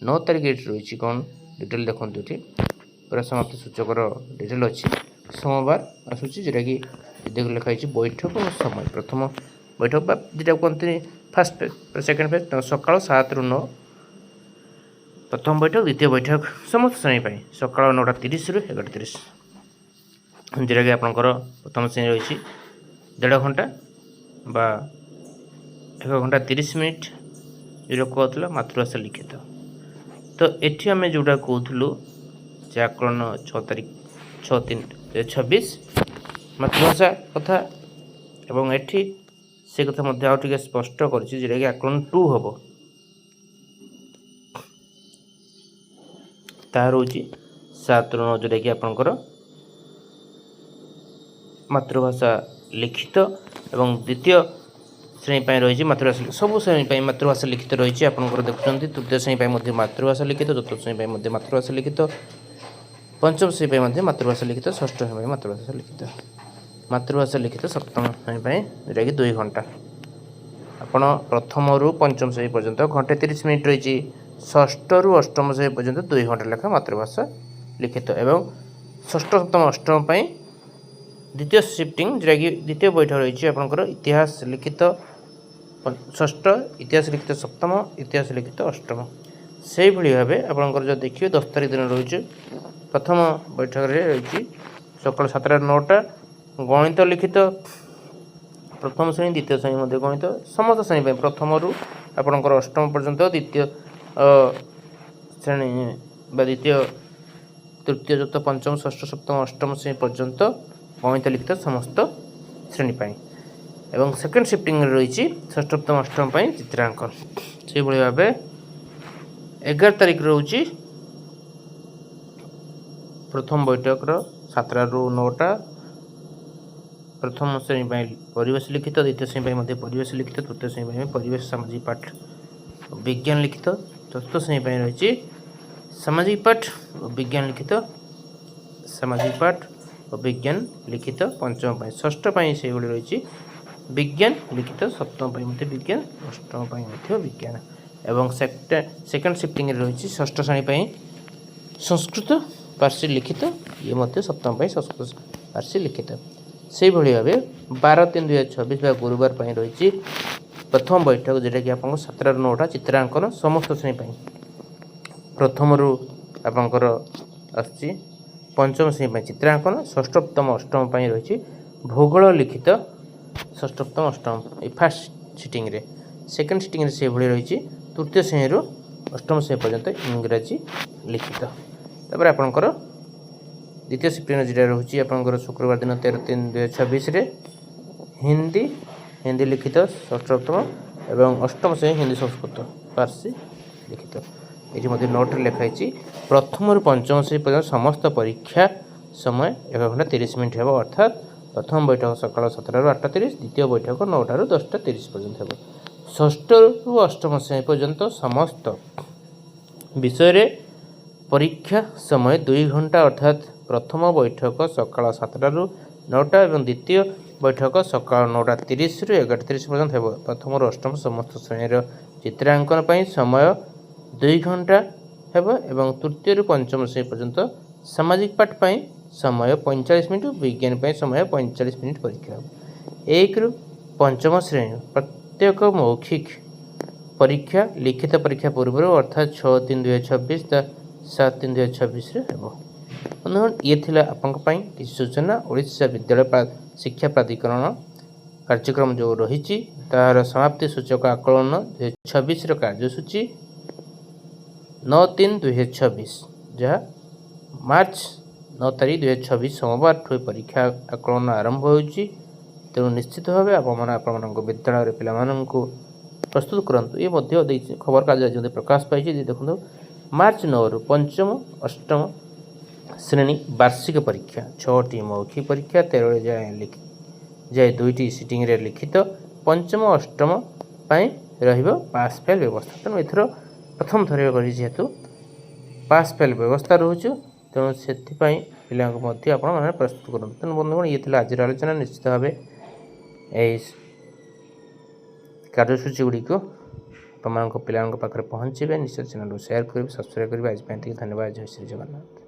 9 तारिख एट रही कौन डिटेल देखो ये पूरा समाप्ति सूचकर डिटेल अच्छी सोमवार आसूसी जोटा कि देख लिखाई बैठक और समय प्रथम बैठक जोटा कहते फास्ट फेज सेकेंड फेज सकाल 7 ରୁ 9 प्रथम बैठक द्वितीय बैठक समस्त श्रेणी सकाल 9:30 ରୁ 11:30 जोटा कि आपंकर प्रथम श्रेणी रही 1.5 घंटा बा 1 घंटा 30 मिनिट जो कहला मातृभाषा लिखित तो ये आम जोटा कहूँ जे आकलन 6 तारिख 6/3/2026 मातृभाषा कथा एवं एठी से कथा मध्य आउ टिके स्पष्ट करछि जेटा कि आकलन 2 हबो तार होछि 7 ରୁ 9 जोटा कि आपनकर मातृभाषा लिखित एवं द्वितीय श्रेणी रही मातृभाषा सब श्रेणी मातृभाषा लिखित रही आपंकर देखुं तृतीय श्रेणी मातृभाषा लिखित चतुर्थ श्रेणी मातृभाषा लिखित पंचम श्रेणी मातृभाषा लिखित षष्ठ श्रेणी मातृभाषा लिखित सप्तम श्रेणी जोटा कि 2 घंटा आपण प्रथम रु पंचम श्रेणी पर्यंत घंटे 30 मिनिट रही षष्ठ रु अष्टम श्रेणी पर्यंत 2 घंटा लेखा मातृभाषा लिखित एवं षष्ठ सप्तम अष्टम द्वितीय शिफ्टिंग जोटा कि द्वितीय बैठक रही आपंकर इतिहास लिखित षष्ठ इतिहास लिखित सप्तम इतिहास लिखित अष्टम से भाव आपंकर जो देखिए 10 तारिख दिन रही प्रथम बैठक रही सकाल 7 ରୁ 9ଟା गणित लिखित प्रथम श्रेणी द्वितीय श्रेणी गणित समस्त श्रेणी प्रथम रु आपंकर अष्टम पर्यंत द्वितीय श्रेणी द्वितीय तृतीय चतुर्थ पंचम षष्ठ सप्तम अष्टम श्रेणी पर्यंत गणित लिखित समस्त श्रेणी एवं सेकेंड शिफ्टिंग रही षष्ठ सप्तम अष्टम चित्रांकन से भाव 11 तारिख रोचे प्रथम बैठक 7 ରୁ 9ଟା प्रथम श्रेणी परिवेश लिखित द्वितीय श्रेणी परिवेश लिखित तृतीय श्रेणी परिवेश सामाजिक पाठ विज्ञान लिखित चतुर्थ श्रेणी रही सामाजिक पाठ विज्ञान लिखित सामाजिक पाठ और विज्ञान लिखित पंचम षष्ठ से रही विज्ञान लिखित सप्तम विज्ञान अष्टम विज्ञान एवं सेकेंड शिफ्टिंग रही षष्ठ श्रेणी संस्कृत पार्श्वी लिखित ये सप्तम संस्कृत पार्श्वी लिखित से भाव 12/3/2026 गुरुवार रही प्रथम बैठक जोटा कि आप 7 ରୁ 9ଟା चित्रांकन समस्त श्रेणी प्रथम रु आपंकर आसुची पंचम श्रेणी चित्रांकन षष्ठ सप्तम अष्टम रही भूगोल लिखित षष्ठ सप्तम अष्टम ये फास्ट सिटिंग रे सेकेंड सिटिंग से भाई रही तृतीय श्रेणी रु अष्टम श्रेणी पर्यंत इंग्राजी लिखित तापर आपंकर द्वितीय शिफ्टिंग जोटा रोचे आपंकर शुक्रवार दिन 13/3/2026 हिंदी लिखित षष्ठ सप्तम एवं अष्टम श्रेणी हिंदी संस्कृत फारसी लिखित ये नोट लिखाई प्रथम रु पंचम श्रेणी पर्यंत समस्त परीक्षा समय 1 घंटा 30 मिनिट हे अर्थात प्रथम बैठक सकाल 7 ରୁ 8:30 द्वितीय बैठक 9 ରୁ 10:30 पर्यंत हे षष्ठ रु अष्टम श्रेणी पर्यंत समस्त विषय परीक्षा समय 2 घंटा अर्थात प्रथम बैठक सकाल 7 ରୁ 9ଟା और द्वितीय बैठक सकाल 9:30 ରୁ 11:30 पर्यंत हे प्रथम रु अष्टम समस्त श्रेणी चित्रांकन समय 2 घंटा एवं तृतीय रु पंचम श्रेणी पर्यंत सामाजिक पाठ समय 45 मिनिट विज्ञान समय 45 मिनिट परीक्षा 1 ରୁ पंचम श्रेणी प्रत्येक मौखिक परीक्षा लिखित परीक्षा पूर्व अर्थात 6/3/2026 7/3/2026 बंधुगण ये थिला आपंक पई किसी सूचना ओडिशा विद्यालय शिक्षा प्राधिकरण कार्यक्रम जो रही तार समाप्ति सूचक आकलन 2026 कार्यसूची 9/3/2026 जहाँ मार्च 9 तारिख 2026 सोमवार परीक्षा आकलन आरंभ होची तेणु निश्चित भाव आप विद्यालय पिलामानंकु प्रस्तुत करंतु ये मध्य खबर कागज प्रकाश पाई देखो मार्च 9 ରୁ पंचम अष्टम श्रेणी वार्षिक परीक्षा 6टी मौखिक परीक्षा 13 जाए 2टी सिटिंग रे लिखित पंचम अष्टम पास फेल व्यवस्था तेणु एथर प्रथम थर जेहेतु पास फेल व्यवस्था रोचु तेणु से पिला प्रस्तुत करूँ तेणु बंधुगण ये आज आलोचना निश्चित भाव कार्यसूची गुड़िक ଆପଣମାନଙ୍କ ପିଲାମାନଙ୍କ ପାଖରେ ପହଞ୍ଚିବେ। ନିଶ୍ଚିତ ଚ୍ୟାନେଲକୁ ସେୟାର କରିବେ, ସବସ୍କ୍ରାଇବ୍ କରିବେ। ଆଜି ପାଇଁ ଏତିକି, ଧନ୍ୟବାଦ। ଜୟ ଶ୍ରୀ ଜଗନ୍ନାଥ।